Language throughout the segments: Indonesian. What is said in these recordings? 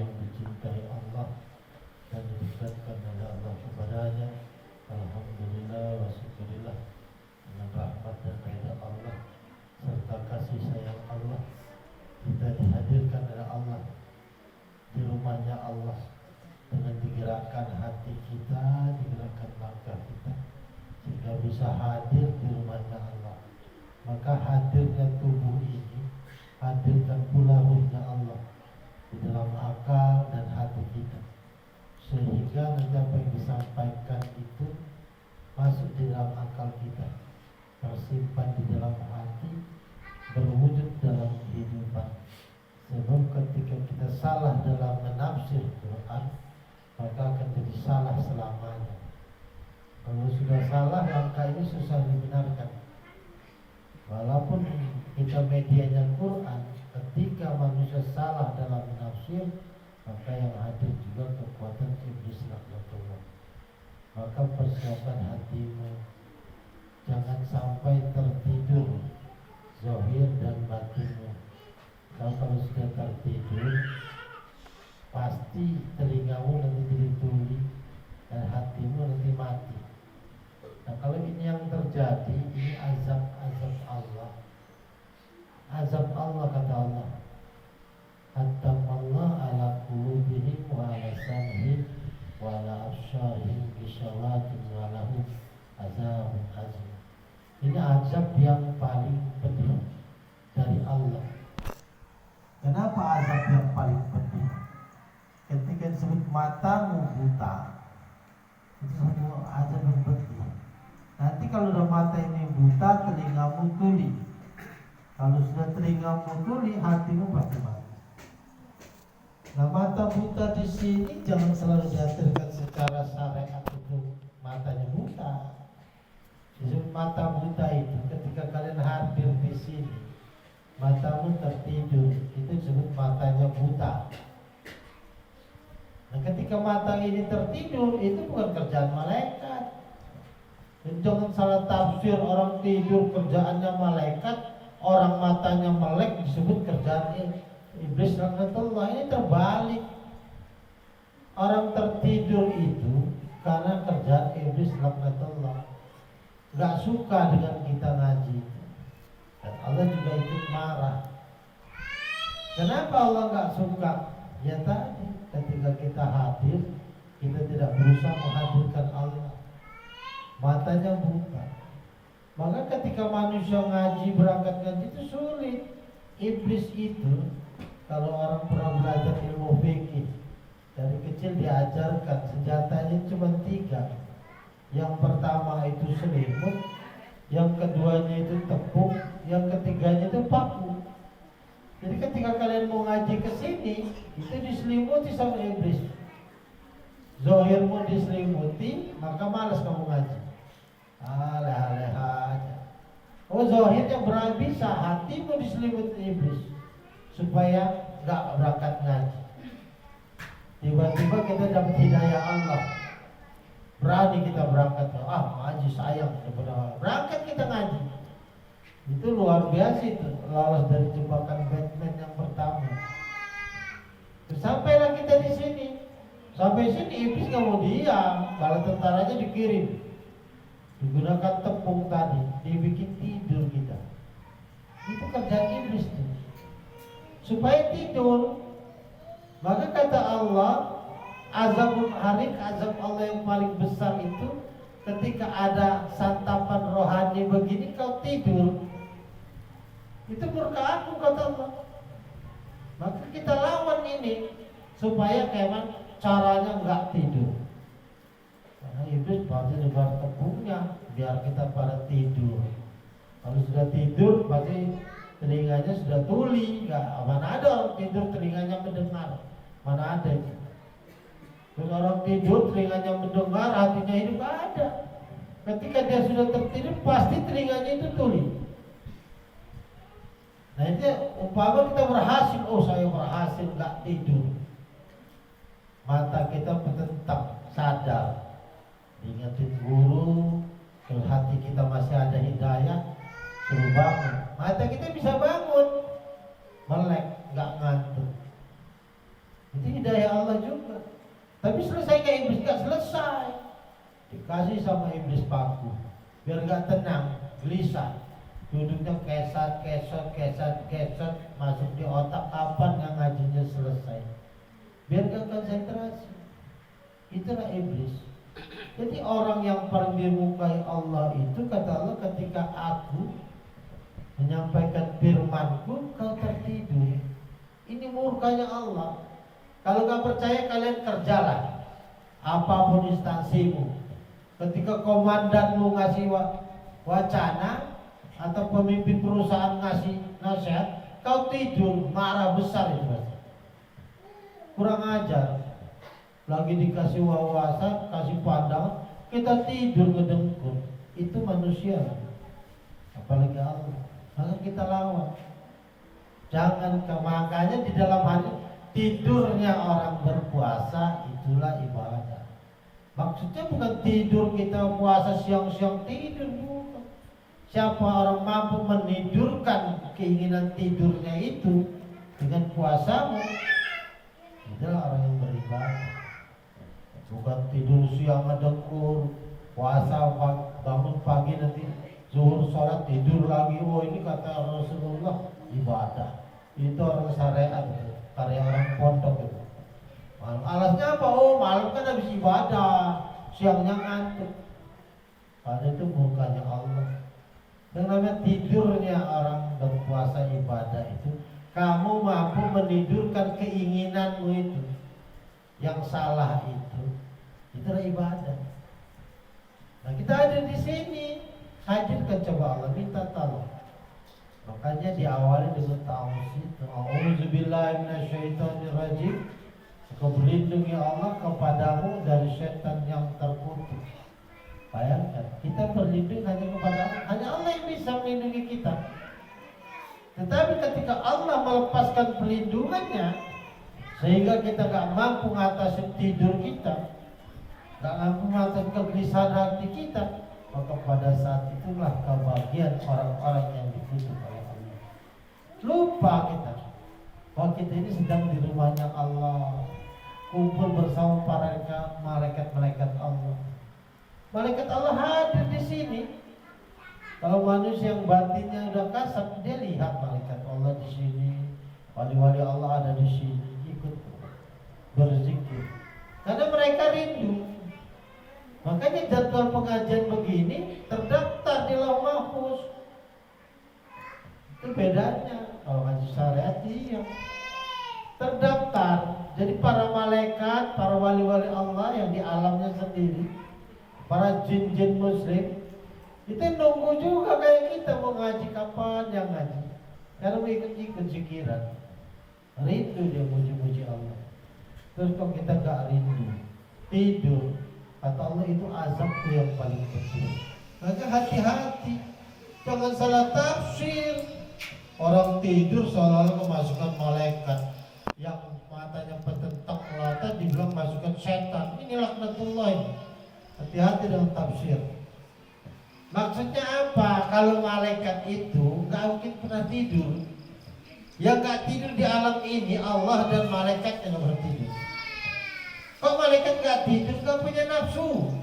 yang dicintai Allah dan didekatkan oleh Allah kepadanya. Alhamdulillah wa syukurillah dengan rahmat dan ridha Allah serta kasih sayang Allah, kita dihadirkan oleh Allah di rumahnya Allah dengan digerakkan hati kita, digerakkan langkah kita sehingga bisa hadir di rumahnya Allah. Maka hadirnya tubuh ini, hadirkan pula ruhnya Allah di dalam akal dan hati kita, sehingga nanti apa yang disampaikan itu masuk di dalam akal kita, tersimpan di dalam hati, berwujud dalam kehidupan. Sebab ketika kita salah dalam menafsir Quran, maka akan jadi salah selamanya. Kalau sudah salah, langkah ini susah dibenarkan. Walaupun kita medianya Quran, ketika manusia salah dalam menafsir, maka yang hadir juga kekuatan iblis laknatullah. Maka persiapkan hatimu, jangan sampai tertidur zahir dan batinmu. Kalau sudah tertidur, pasti telingamu nanti jadi tuli dan hatimu nanti mati. Nah, kalau ini yang terjadi, ini azab Allah. Azab Allah, kata Allah, hatta Allah ala qulubihim wa ala sam'ihim wa ala absarihim gishawatin wa lahum azabun azim. Ini azab yang paling pedih dari Allah. Kenapa azab yang paling pedih? Ketika disebut matamu buta, itu satu azab yang pedih. Nanti kalau udah mata ini buta, telingamu tuli. Kalau sudah telingamu tuli, hatimu pasti mati. Nah, mata buta di sini jangan selalu diartikan secara syariat itu matanya buta. Disebut mata buta itu ketika kalian hadir di sini, matamu tertidur, itu disebut matanya buta. Nah, ketika mata ini tertidur, itu bukan kerjaan malaikat. Jangan salah tafsir, orang tidur kerjaannya malaikat, orang matanya melek disebut kerjaan iblis laknatullah. Ini terbalik. Orang tertidur itu karena kerjaan iblis laknatullah. Gak suka dengan kita ngaji, dan Allah juga ikut marah. Kenapa Allah gak suka? Ya tadi, ketika kita hadir, kita tidak berusaha menghadirkan Allah, matanya buta. Maka ketika manusia ngaji, berangkat ngaji itu sulit. Iblis itu, kalau orang pernah belajar ilmu fikih, dari kecil diajarkan senjatanya cuma 3. Yang pertama itu selimut, yang keduanya itu tepung, yang ketiganya itu paku. Jadi ketika kalian mau ngaji ke sini, itu diselimuti sama iblis. Zahirmu diselimuti, maka malas kamu ngaji. Leha-leha aja. Oh, zahirnya bisa, hatimu diselimuti iblis supaya gak berangkat ngaji. Tiba-tiba kita dapat hidayah Allah, berani kita berangkat. Ngaji sayang, berangkat kita ngaji. Itu luar biasa itu, lolos dari jebakan Batman yang pertama. Sampailah kita di sini. Sampai sini iblis gak mau diam, bala tentaranya dikirim. Digunakan tepung tadi, dibikin tidur kita. Itu kerjaan iblis tuh, supaya tidur. Maka kata Allah, azabul harik, azab Allah yang paling besar itu ketika ada santapan rohani begini kau tidur. Itu murka aku, kata Allah. Maka kita lawan ini supaya kayak caranya enggak tidur. Karena iblis pasti dibuat tepungnya biar kita pada tidur. Kalau sudah tidur pasti telinganya sudah tuli. Mana ada orang tidur telinganya mendengar? Mana ada itu? Terus orang tidur telinganya mendengar, hatinya hidup, ada. Ketika dia sudah tertidur pasti telinganya itu tuli. Nah itu umpama kita berhasil, saya berhasil nggak tidur. Mata kita bertentang, sadar, ingatin guru, terus hati kita masih ada hidayah, suruh bangun. Mata kita bisa bangun, melek, nggak ngantuk. Itu hidayah Tapi selesai ke iblis, gak selesai. Dikasih sama iblis paku, biar gak tenang, gelisah. Duduknya kesat, masuk di otak, kapan yang ngajinya selesai. Biar gak konsentrasi. Itulah iblis. Jadi orang yang paling dimukai Allah itu, kata Allah, ketika aku menyampaikan firmanku, kau tertidur. Ini murkanya Allah. Kalau gak percaya, kalian kerjalah apapun instansimu. Ketika komandanmu ngasih wacana atau pemimpin perusahaan ngasih nasihat, kau tidur, marah besar itu. Kurang ajar. Lagi dikasih wawasan, kasih pandangan, kita tidur ngedengkur. Itu manusia. Apalagi Allah. Maka kita lawan. Jangan, makanya di dalam hati tidurnya orang berpuasa itulah ibadah. Maksudnya bukan tidur kita puasa siang-siang tidur, bukan. Siapa orang mampu menidurkan keinginan tidurnya itu dengan puasamu, itulah orang yang beribadah. Bukan tidur siang ngedengkur, puasa bangun pagi nanti zuhur sholat tidur lagi. Oh, ini kata Rasulullah ibadah. Itu orang syariat, karya orang pondok itu. Alasnya apa? Oh, malam kan habis ibadah, siangnya ngantuk. Padahal itu bukannya Allah. Yang namanya tidurnya orang berpuasa ibadah itu, kamu mampu menidurkan keinginanmu itu. Yang salah itulah ibadah. Nah, kita ada di sini, hadirkan coba Allah, minta tolong. Makanya diawali dengan tauhid. A'udzubillahi minasyaitonirrajim. Kau berlindung ya Allah kepadamu dari setan yang terkutuk. Bayangkan, kita berlindung hanya kepada Allah. Hanya Allah yang bisa melindungi kita. Tetapi ketika Allah melepaskan pelindungannya, sehingga kita gak mampu mengatasi tidur kita, gak mampu mengatasi kegelisahan hati kita, maka pada saat itulah kebahagiaan orang-orang yang dikutuk oleh Allah. Lupa kita bahwa kita ini sedang di rumahnya Allah, kumpul bersama para malaikat-malaikat Allah. Malaikat Allah hadir di sini. Kalau manusia yang batinnya udah kasar, dia lihat malaikat Allah di sini, wali-wali Allah ada di sini, ikut berzikir. Karena mereka rindu. Makanya jadwal pengajian begini terdaftar di Lauh Mahfuz. Itu bedanya. Kalau ngaji syariat iya terdaftar. Jadi para malaikat, para wali-wali Allah yang di alamnya sendiri, para jin-jin muslim, itu nunggu juga kayak kita mau ngaji, kapan yang ngaji. Karena mau ikut-ikut zikiran. Rindu dia muji-muji Allah. Terus kalau kita gak rindu, tidur, kata Allah itu azab tuh yang paling kecil. Maka hati-hati, jangan salah tafsir. Orang tidur seolah-olah kemasukan malaikat, yang matanya petentang melata dibilang masukan setan. Ini laknatullah. Hati-hati dengan tafsir. Maksudnya apa? Kalau malaikat itu gak mungkin pernah tidur. Yang gak tidur di alam ini Allah dan malaikat yang bertidur. Kok malaikat gak tidur, gak punya nafsu.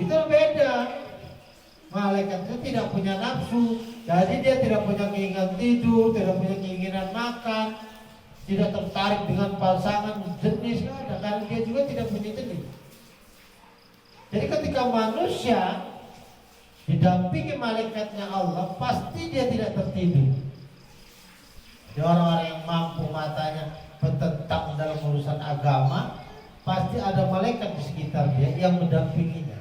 Itu beda. Malaikat itu tidak punya nafsu. Jadi dia tidak punya keinginan tidur, tidak punya keinginan makan, tidak tertarik dengan pasangan jenis, ada. Karena dia juga tidak punya jenis. Jadi ketika manusia didampingi malaikatnya Allah, pasti dia tidak tertidur. Dia orang-orang yang mampu matanya bertentang dalam urusan agama, pasti ada malaikat di sekitar dia yang mendampinginya.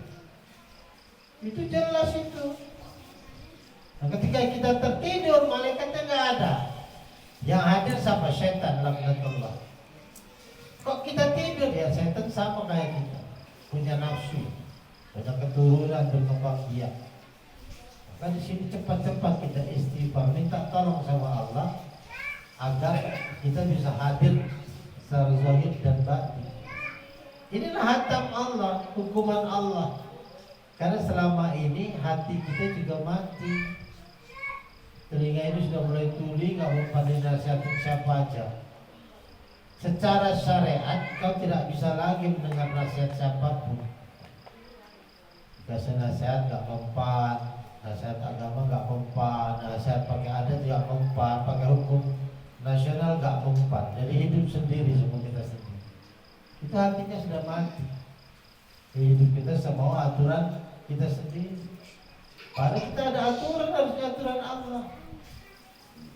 Itu jelas itu. Nah, ketika kita tertidur, malaikatnya nggak ada. Yang hadir sama setan, laknatullah. Kok kita tidur ya, setan sama kayak kita, punya nafsu, punya keturunan berkembang biak. Maka di sini cepat-cepat kita istighfar, minta tolong sama Allah agar kita bisa hadir secara zahir dan batin. Inilah hatam Allah, hukuman Allah. Karena selama ini hati kita juga mati. Telinga ini sudah mulai tuli, nggak mau pandai nasihatin siapa aja. secara syariat kau tidak bisa lagi mendengar nasihat siapapun. Dikasih nasihat gak mempan, nasihat agama gak mempan, nasihat pakai adat gak mempan, pakai hukum nasional gak mempan. Jadi hidup sendiri semua kita sendiri. Itu hatinya sudah mati. Hidup kita semua aturan kita sendiri. Padahal kita ada aturan, harusnya aturan Allah,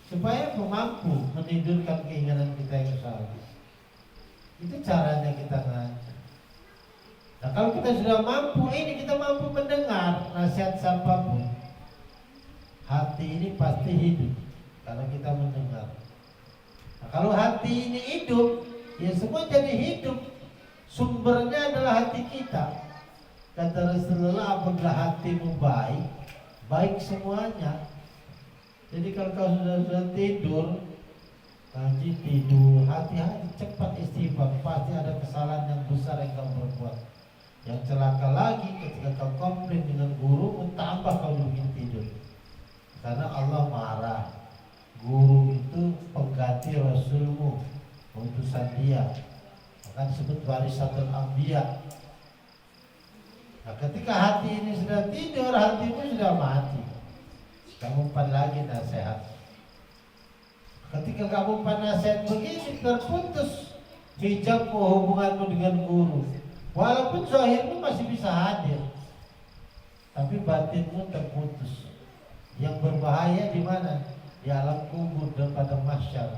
supaya mampu menidurkan keinginan kita yang salah. Itu caranya kita ngaji. Nah kalau kita sudah mampu ini, kita mampu mendengar nasihat siapapun, hati ini pasti hidup kalau kita mendengar. Nah kalau hati ini hidup, ya semua jadi hidup. Sumbernya adalah hati kita. Kata Rasulullah, apabila hatimu baik, baik semuanya. Jadi kalau kau sudah tidur, ngaji tidur, hati-hati cepat istighfar. Pasti ada kesalahan yang besar yang kau berbuat. Yang celaka lagi ketika kau komplain dengan guru, tambah kau bikin tidur. Karena Allah marah. Guru itu pengganti Rasulmu, utusan dia. Maka disebut warisatul anbiya. Nah, ketika hati ini sudah tidur, hatimu sudah mati. Kamu mempan lagi nasihat. Ketika kamu mempan nasihat begini, terputus hijab hubunganmu dengan guru. Walaupun zahirmu masih bisa hadir, tapi batinmu terputus. Yang berbahaya di mana? Di alam kubur dan pada mahsyar.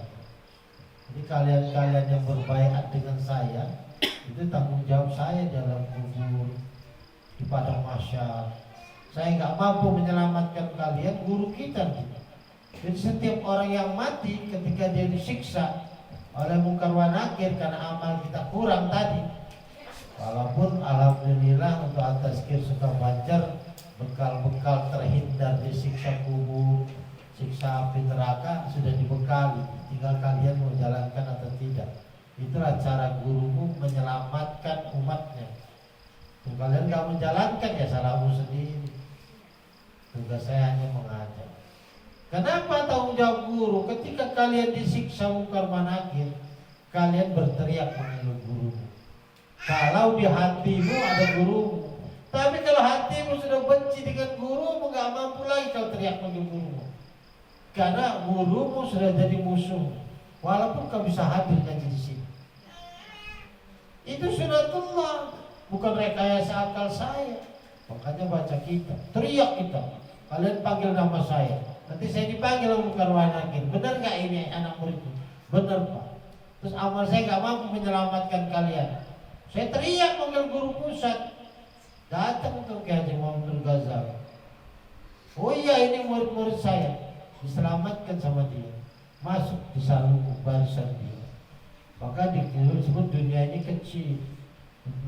Jadi kalian-kalian yang berbaiat dengan saya, itu tanggung jawab saya di alam kubur, di padang mahsyar. Saya nggak mampu menyelamatkan kalian, guru kita gitu. Jadi setiap orang yang mati ketika dia disiksa oleh Munkar wa Nakir karena amal kita kurang tadi, walaupun alhamdulillah untuk at-tazkir suka Banjar bekal-bekal terhindar dari siksa kubur, siksa api neraka sudah dibekali, tinggal kalian mau jalankan atau tidak. Itulah cara gurumu menyelamatkan umatnya. Kalau kalian nggak menjalankan, ya salahmu sendiri. Tugas saya hanya mengajar. Kenapa tanggung jawab guru? Ketika kalian disiksa Munkar wa Nakir, kalian berteriak mengeluh gurumu. Kalau di hatimu ada gurumu. Tapi kalau hatimu sudah benci dengan gurumu, gak mampu lagi kau teriak manggil gurumu. Karena gurumu sudah jadi musuh. Walaupun kau bisa hadir ngaji di sini. Itu sunatullah, bukan rekayasa akal saya. Makanya baca kita, teriak kita. Kalian panggil nama saya. Nanti saya dipanggil Munkar wa Nakir. Benar gak ini anak muridku? Benar Pak. Terus amal saya gak mampu menyelamatkan kalian. Saya teriak manggil guru pusat. Datang untuk Haji Muhammad Ghazali. Oh iya, ini murid-murid saya. Diselamatkan sama dia. Masuk di salung barisan dia. Maka disebut dunia ini kecil.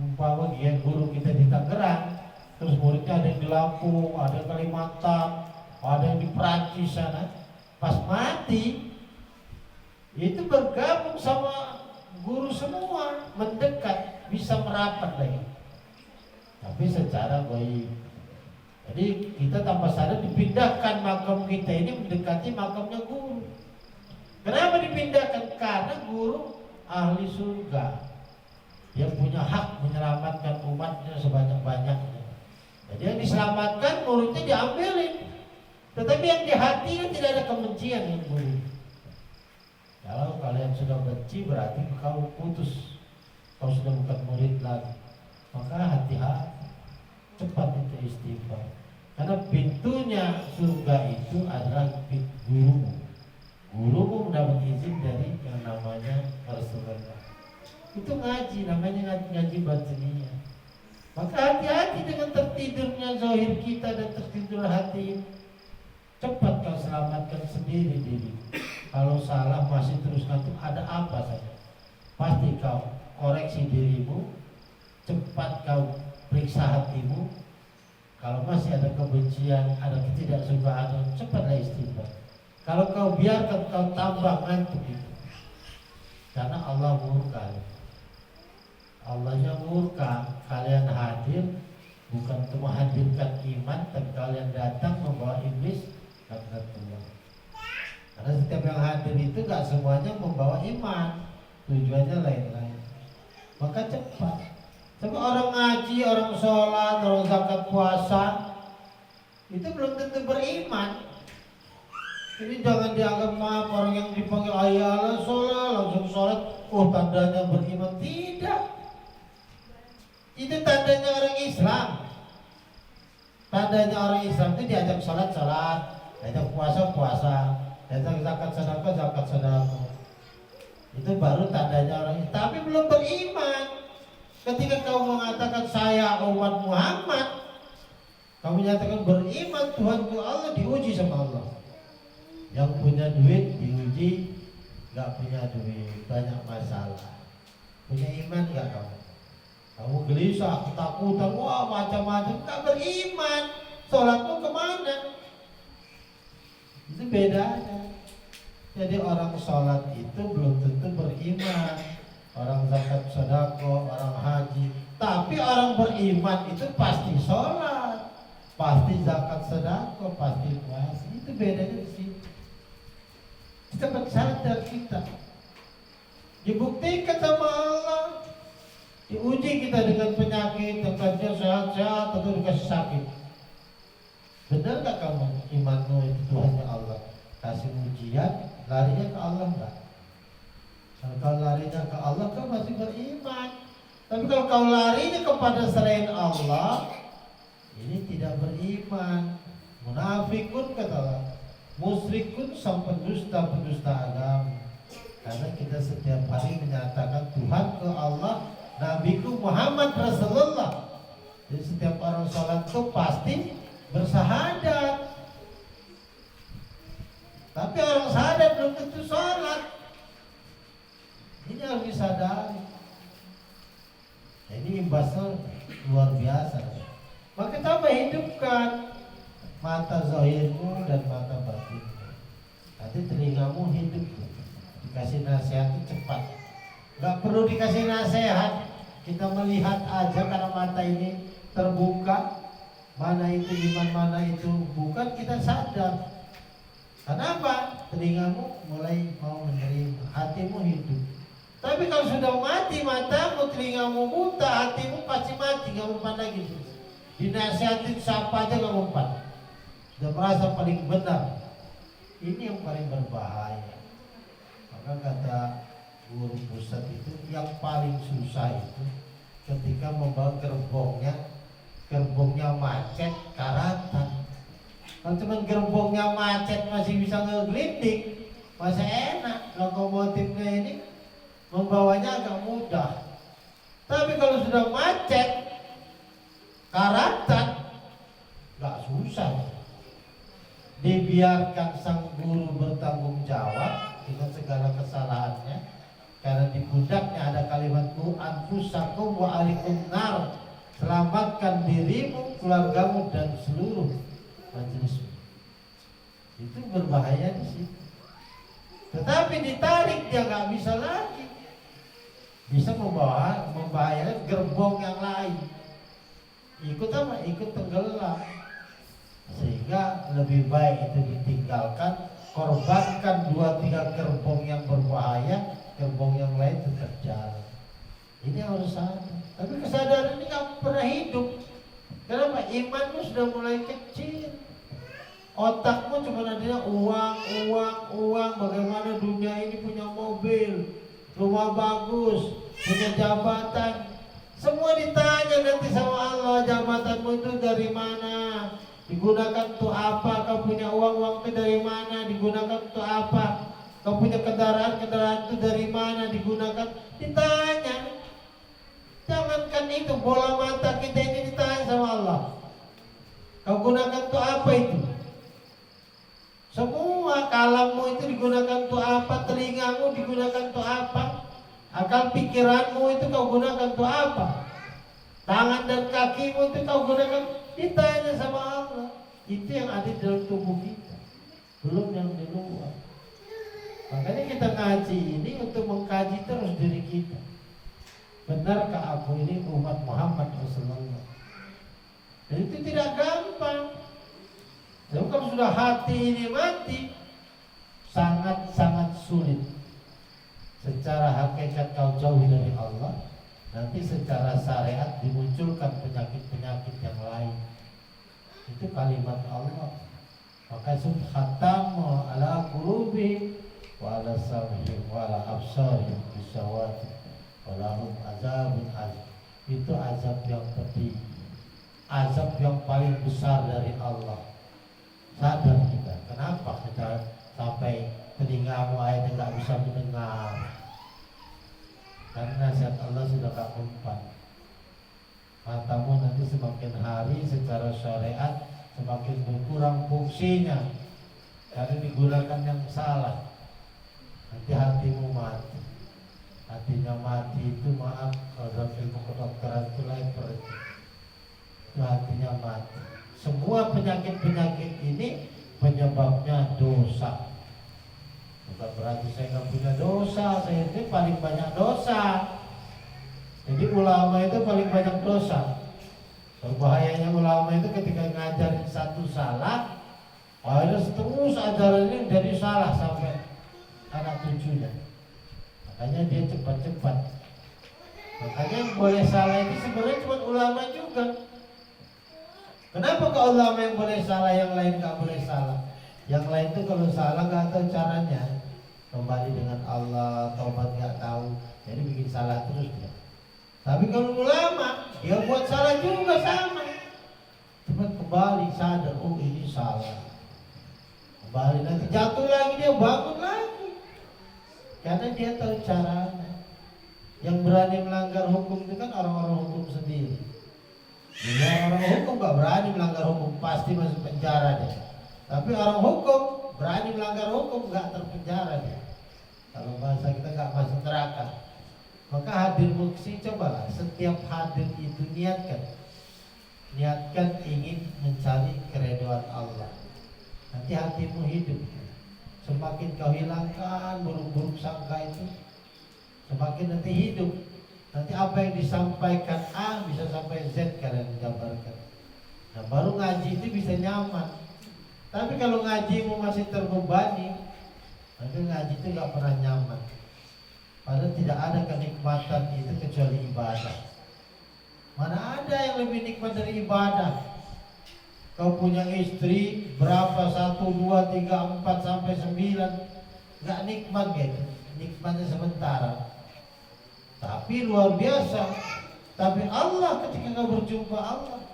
Umpama dia guru kita di Tangerang, terus muridnya ada yang di Lampung, ada yang Kalimantan, ada yang di Perancis sana. Pas mati, itu bergabung sama guru semua, mendekat, bisa merapat lagi. Tapi secara baik. Jadi kita tanpa sadar dipindahkan makam kita ini mendekati makamnya guru. Kenapa dipindahkan? Karena guru ahli surga, yang punya hak menyelamatkan umatnya sebanyak-banyaknya. Jadi yang diselamatkan muridnya diambilin. Tetapi yang di hatinya tidak ada kebencian yang guru. Kalau kalian sudah benci, berarti kau putus. Kau sudah bukan murid lagi. Maka hati-hati, cepat itu istighfar. Karena pintunya surga itu adalah gurumu. Gurumu mendapat izin dari yang namanya Rasulullah. Itu ngaji, namanya ngaji batiniyah. Maka hati-hati dengan tertidurnya zahir kita dan tertidur hati. Cepat kau selamatkan sendiri diri. Kalau salah masih terus ngantuk, ada apa saja, pasti kau koreksi dirimu. Cepat kau periksa hatimu. Kalau masih ada kebencian, ada ketidaksukaan, cepatlah istighfar. Kalau kau biarkan, kau tambah ngantuk itu. Karena Allah murka. Allahnya murka. Kalian hadir bukan untuk menghadirkan iman, tapi kalian datang membawa iblis. Kata Tuhan. Karena setiap yang hadir itu gak semuanya membawa iman. tujuannya lain-lain. Maka cepat. Coba orang ngaji, orang sholat, orang zakat, puasa, itu belum tentu beriman. Ini jangan dianggap maaf orang yang dipanggil ayah sholat langsung sholat, oh tandanya beriman. Tidak. Itu tandanya orang Islam. Tandanya orang Islam itu diajak sholat, diajak puasa, diajak zakat, sedekah. Itu baru tandanya orang Islam. Tapi belum beriman. Ketika kau mengatakan saya umat Muhammad, kamu nyatakan beriman Tuhanku Allah, diuji sama Allah. Yang punya duit diuji, gak punya duit, banyak masalah. Punya iman gak kamu? Kamu gelisah, ketakutan, wah macam-macam, gak beriman. Sholatmu kemana? Itu bedanya. Jadi orang sholat itu belum tentu beriman. Orang zakat, sedekah, orang haji. Tapi orang beriman itu pasti sholat, pasti zakat, sedekah, pasti puasa. Itu bedanya di sini. Kita sadar kita dibuktikan sama Allah. Diuji kita dengan penyakit, tengkatnya sehat-sehat atau dikasih sakit. Benar gak kamu imanmu itu Tuhannya Allah? Kasih ujian, larinya ke Allah enggak? Kalau larinya ke Allah kau masih beriman. Tapi kalau kau larinya kepada selain Allah, ini tidak beriman. Munafikun kata Allah, musyrikun sang pendusta agama. Karena kita setiap hari menyatakan Tuhan ke Allah, Nabiku Muhammad Rasulullah. Jadi setiap orang sholat itu pasti bersahadat. Tapi orang syahadat belum tentu sholat. Ini harus disadari. Ini imbasnya luar biasa. Maka coba hidupkan mata zahirmu dan mata batinmu. Nanti telingamu hidup. Dikasih nasihat itu cepat. Gak perlu dikasih nasihat. Kita melihat aja karena mata ini terbuka. Mana itu iman, mana itu bukan, kita sadar. Kenapa? Telingamu mulai mau menerima, hatimu hidup. Tapi kalau sudah mati matamu, telingamu buta, hatimu pasti mati, gak mempan lagi. Dinasihatin siapa aja gak mempan. Sudah merasa paling benar. Ini yang paling berbahaya. Maka kata guru pusat itu, yang paling susah itu ketika membawa gerbongnya macet, karatan. Kalau cuma gerbongnya macet masih bisa ngeglitik, masih enak. Lokomotifnya ini membawanya agak mudah. Tapi kalau sudah macet, karatan, gak susah. Dibiarkan sang guru bertanggung jawab dengan segala kesalahannya. Karena di pundaknya ada kalimat anfusakum wa alikum nar. Selamatkan dirimu, keluargamu dan seluruh majelismu. Itu berbahaya di situ. Tetapi ditarik dia nggak bisa lagi. Bisa membahayakan gerbong yang lain. Ikut apa? Ikut tenggelam. Sehingga lebih baik itu ditinggalkan. Korbankan 2-3 gerbong yang berbahaya, gerbong yang lain tetap jalan. Ini harus sadar. Tapi kesadaran ini gak pernah hidup. Kenapa? Imanmu sudah mulai kecil. Otakmu cuma adanya uang. Bagaimana dunia ini punya mobil, rumah bagus, punya jabatan. Semua ditanya nanti sama Allah, jabatanmu itu dari mana? Digunakan untuk apa? Kau punya uang itu dari mana? Digunakan untuk apa? Kau punya kendaraan itu dari mana? Digunakan? Ditanya. Jangankan itu, bola mata kita ini ditanya sama Allah. Kau gunakan untuk apa itu? Semua kalammu itu digunakan untuk apa? Telingamu digunakan untuk apa? Akal pikiranmu itu kau gunakan untuk apa? Tangan dan kakimu itu kau gunakan, ditanya sama Allah. Itu yang ada di dalam tubuh kita, belum yang di luar. Makanya kita ngaji ini untuk mengkaji terus diri kita. Benarkah aku ini umat Muhammad Rasulullah? Dan itu tidak gampang. Jadi kalau sudah hati ini mati, sangat-sangat sulit. secara hakikat kau jauh dari Allah, nanti secara syariat dimunculkan penyakit-penyakit yang lain. Itu kalimat Allah. Maka khatamu ala qulubi wa ala sam'ihim wa ala absarihim bisawat wa lahum azabun azim. Itu azab yang pedih, azab yang paling besar dari Allah. Sadar kita, kenapa kita sampai telingamu akhirnya nggak bisa mendengar? Karena nasihat Allah sudah tak mempan. Matamu nanti semakin hari secara syariat semakin berkurang fungsinya karena digunakan yang salah. Nanti hatimu mati. Hatinya mati itu, maaf kalau ilmu kedokteran itu lain pergi. Itu hatinya mati. Semua penyakit-penyakit ini penyebabnya dosa. Bukan berarti saya nggak punya dosa, saya ini paling banyak dosa. Jadi ulama itu paling banyak dosa. Berbahayanya ulama itu ketika ngajarin satu salah, harus terus ajaran ini dari salah sampai anak cucunya. Makanya dia cepat-cepat. Makanya yang boleh salah itu sebenarnya cuma ulama juga. Kenapa kalau ulama yang boleh salah, yang lain nggak boleh salah? Yang lain itu kalau salah nggak tahu caranya, kembali dengan Allah, taubat nggak tahu, jadi bikin salah terus dia. Tapi kalau ulama, dia buat salah juga sama. Cepat kembali sadar, oh ini salah. Kembali nanti jatuh lagi dia bangun lagi, karena dia tahu caranya. Yang berani melanggar hukum itu kan orang-orang hukum sendiri. Jadi orang hukum gak berani melanggar hukum, pasti masuk penjara dia. Tapi orang hukum berani melanggar hukum, gak terpenjara dia. Kalau bahasa kita gak masuk neraka. Maka hadir muksi, cobalah setiap hadir itu niatkan ingin mencari keridhaan Allah. Nanti hatimu hidup. Semakin kau hilangkan buruk-buruk sangka itu, semakin nanti hidup. Nanti apa yang disampaikan A bisa sampai Z kalian gambarkan. Nah baru ngaji itu bisa nyaman. Tapi kalau ngajimu masih terbebani, nanti ngaji itu gak pernah nyaman. Padahal tidak ada kenikmatan itu kecuali ibadah. Mana ada yang lebih nikmat dari ibadah? Kau punya istri berapa? 1, 2, 3, 4 sampai 9. Gak nikmat gitu. Nikmatnya sementara. Tapi luar biasa. Tapi Allah ketika kau berjumpa Allah,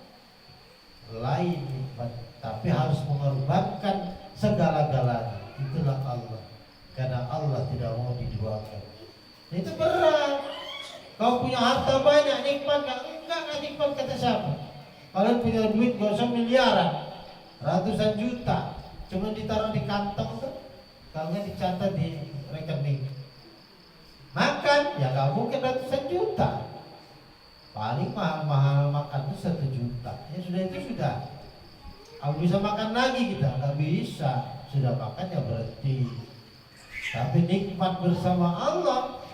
lain nikmat. Tapi harus mengorbankan segala-galanya. Itulah Allah. Karena Allah tidak mau diduakan. Itu berat. Kau punya harta banyak, nikmat gak? Enggak nikmat kata siapa? Kalian punya duit gak usah miliaran, ratusan juta, cuma ditaruh di kantong tuh, kalau nggak dicatat di rekening. Makan ya gak mungkin ratusan juta. Paling mahal-mahal makan itu 1 juta. Ya sudah, itu sudah. Kalau bisa makan lagi kita nggak bisa. Sudah makan ya berhenti. Tapi nikmat bersama Allah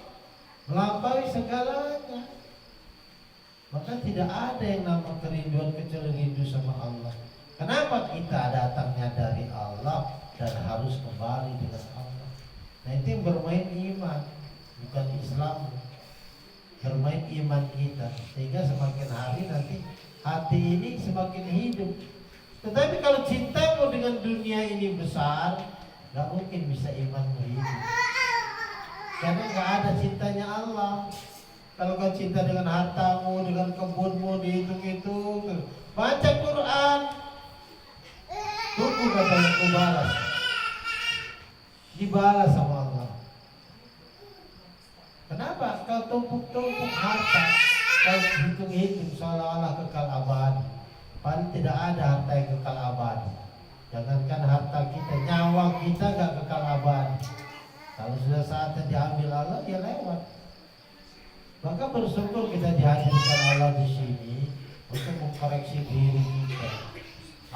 melampaui segalanya. Maka tidak ada yang nama kerinduan kecuali rindu sama Allah. Kenapa kita datangnya dari Allah dan harus kembali dengan Allah? Nah itu yang bermain iman, bukan Islam. Bermain iman kita, sehingga semakin hari nanti hati ini semakin hidup. Tetapi kalau cintamu dengan dunia ini besar, gak mungkin bisa imanmu hidup. Karena gak ada cintanya Allah. Kalau kau cinta dengan hartamu, dengan kebunmu, dihitung-hitung, baca Quran, tunggu katanya kau balas, dibalas sama Allah. Kenapa? Kau tumpuk-tumpuk harta, kau hitung-hitung seolah-olah kekal abadi. Padahal tidak ada harta yang kekal abadi. Jangankan harta kita, nyawa kita gak kekal abadi. Kalau sudah saatnya diambil Allah, dia lewat. Maka bersyukur kita dihadirkan Allah di sini untuk mengkoreksi diri kita.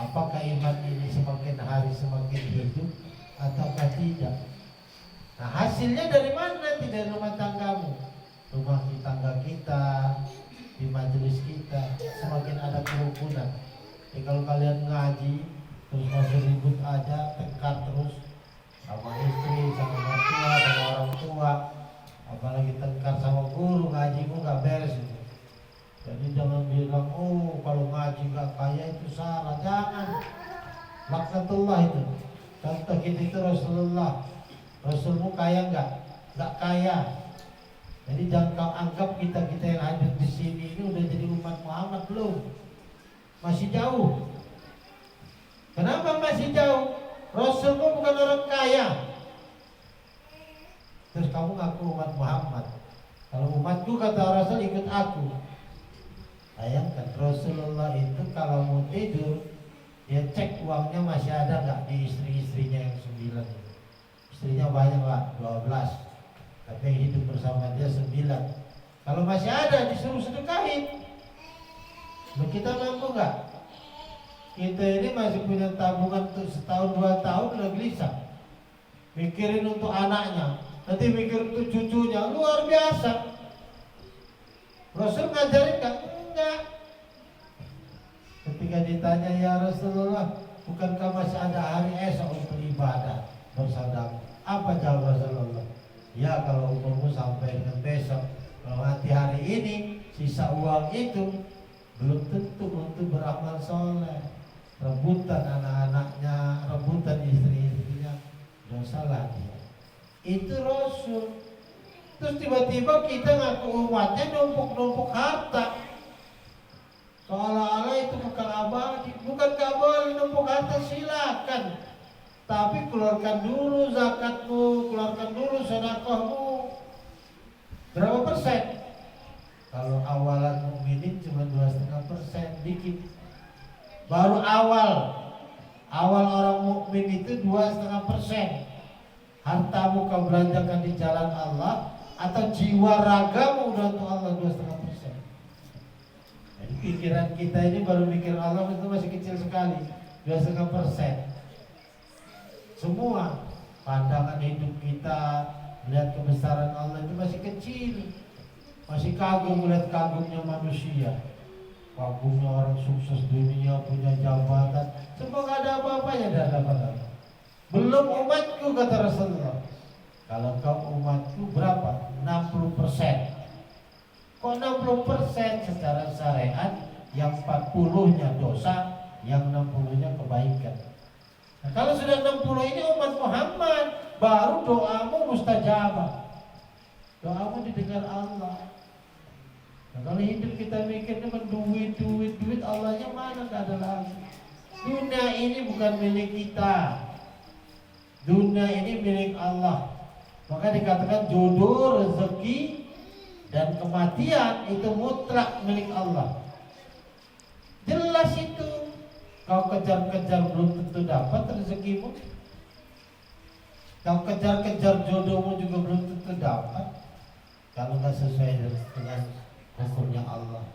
Apakah iman ini semakin hari semakin hidup ataukah tidak? Nah hasilnya dari mana nanti? Dari rumah tanggamu, rumah tangga kita, di majelis kita semakin ada kerukunan. Jadi kalau kalian ngaji terus masih ribut aja, tengkar terus sama istri, sama mertua, sama orang tua, apalagi tengkar sama guru, ngajimu gak beres itu. Jadi jangan bilang, oh kalau ngaji gak kaya itu salah, jangan. Laknatullah itu. Contoh kita itu Rasulullah. Rasulmu kaya nggak? Nggak kaya. Jadi jangan kau anggap kita yang hadir di sini ini udah jadi umat Muhammad, belum. Masih jauh. Kenapa masih jauh? Rasulmu bukan orang kaya. Terus kamu ngaku umat Muhammad. Kalau umatku kata Rasul ikut aku. Bayangkan Rasulullah itu kalau mau tidur, dia cek uangnya masih ada nggak di istri-istrinya yang 9. Istrinya banyak lah, 12. Tapi yang hidup bersama dia 9. Kalau masih ada disuruh sedekahin. Kita mampu nggak? Kita ini masih punya tabungan untuk setahun 2 tahun udah gelisah. Mikirin untuk anaknya, nanti mikir untuk cucunya, luar biasa. Rasul ngajarin nggak? Enggak. Ketika ditanya, ya Rasulullah, bukankah masih ada hari esok untuk ibadah bersedekah? Apa jawab Rasulullah? Ya kalau umurmu sampai dengan besok, kalau nanti hari ini sisa uang itu belum tentu untuk beramal soleh. Rebutan anak-anaknya, rebutan istri-istrinya, dosalah dia. Itu Rasul. Terus tiba-tiba kita ngaku umatnya numpuk-numpuk harta. Seolah-olah itu bukan abadi, bukan gak boleh numpuk harta, silakan. Tapi keluarkan dulu zakatmu, keluarkan dulu sedekahmu. Berapa persen? Kalau awalan mukminin cuma 2,5%, dikit. Baru awal orang mukmin itu 2,5%. Hartamu kau belanjakan di jalan Allah atau jiwa ragamu udah untuk Allah 2,5%. Jadi pikiran kita ini baru mikir Allah itu masih kecil sekali, 2,5%. Semua pandangan hidup kita melihat kebesaran Allah itu masih kecil, masih kagum melihat kagumnya manusia, kagumnya orang sukses dunia punya jabatan, semua gak ada apa-apanya dan apa-apa. Belum umatku kata Rasulullah. Kalau kau umatku berapa? 60%. Kok 60% secara syariat? Yang 40-nya dosa, yang 60-nya kebaikan. Nah, kalau sudah 60 ini umat Muhammad, baru doamu mustajabah. Doamu didengar Allah. Nah, kalau hidup kita mikirnya duit, Allahnya mana? Gak ada lagi. Dunia ini bukan milik kita. Dunia ini milik Allah. Maka dikatakan jodoh, rezeki, dan kematian itu mutlak milik Allah. Jelas itu. Kau kejar-kejar belum tentu dapat rezekimu. Kau kejar-kejar jodohmu juga belum tentu dapat. Kalau nggak sesuai dengan hukumnya Allah.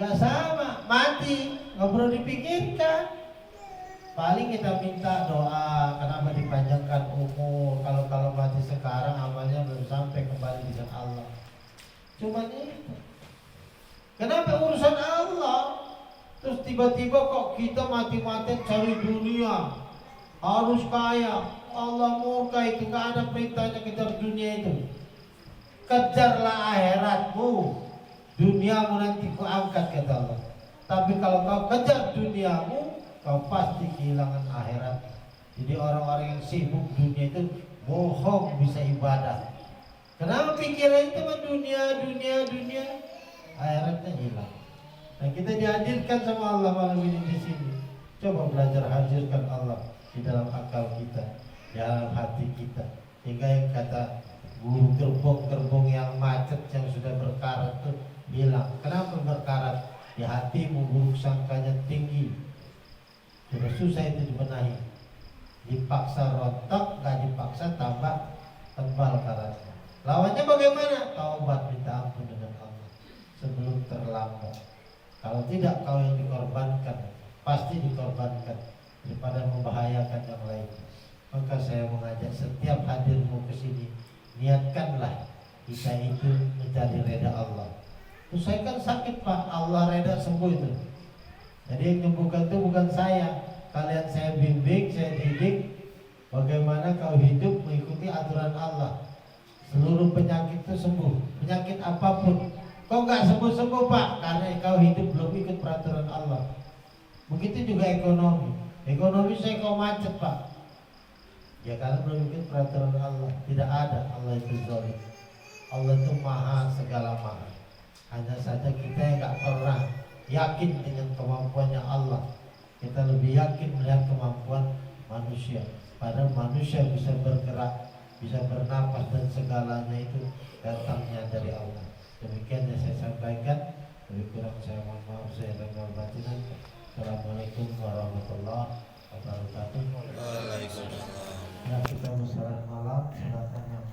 Nggak sama, mati, nggak perlu dipikirkan. Paling kita minta doa, kenapa dipanjangkan umur. Kalau mati sekarang amalnya belum sampai kembali dengan Allah. Cuma itu. Kenapa urusan Allah? Terus tiba-tiba kok kita mati-matian cari dunia, harus kaya. Allah murka itu, gak ada perintahnya kejar dunia itu. Kejarlah akhiratmu, duniamu nanti ku angkat kata Allah. Tapi kalau kau kejar duniamu, kau pasti kehilangan akhirat. Jadi orang-orang yang sibuk dunia itu bohong bisa ibadah. Kenapa pikiran itu mah dunia, akhiratnya hilang. Nah, kita dihadirkan sama Allah malam ini di sini. Coba belajar hadirkan Allah di dalam akal kita, di dalam hati kita. Hingga yang kata guru gerbong-gerbong yang macet yang sudah berkarat itu bilang, kenapa berkarat? Di hatimu buruk sangkanya tinggi. Sudah susah itu dibenahi. Dipaksa rontok, gak dipaksa tambah tebal karatnya. Lawannya bagaimana? Taubat, minta ampun dengan Allah sebelum terlambat. Kalau tidak kau yang dikorbankan, pasti dikorbankan daripada membahayakan yang lain. Maka saya mengajak setiap hadirmu ke sini, niatkanlah kita itu mencari reda Allah. Terus saya kan sakit Pak, Allah reda sembuh itu. Jadi yang menyembuhkan itu bukan saya. Kalian saya bimbing, saya didik bagaimana kau hidup mengikuti aturan Allah. seluruh penyakit itu sembuh, penyakit apapun. Kau nggak sembuh-sembuh Pak, karena kau hidup belum ikut peraturan Allah. Begitu juga ekonomi. Ekonomi saya kau macet Pak, ya karena belum ikut peraturan Allah. Tidak ada Allah itu zalim. Allah itu maha segala maha. Hanya saja kita yang nggak pernah yakin dengan kemampuannya Allah. Kita lebih yakin melihat kemampuan manusia. Padahal manusia bisa bergerak, bisa bernapas, dan segalanya itu datangnya dari Allah. Demikian yang saya sampaikan. Lebih kurang saya mohon maaf, saya renal batinan. Assalamualaikum warahmatullahi wabarakatuh. Waalaikumsalam. Ya, kita bersalat malam, salatan yang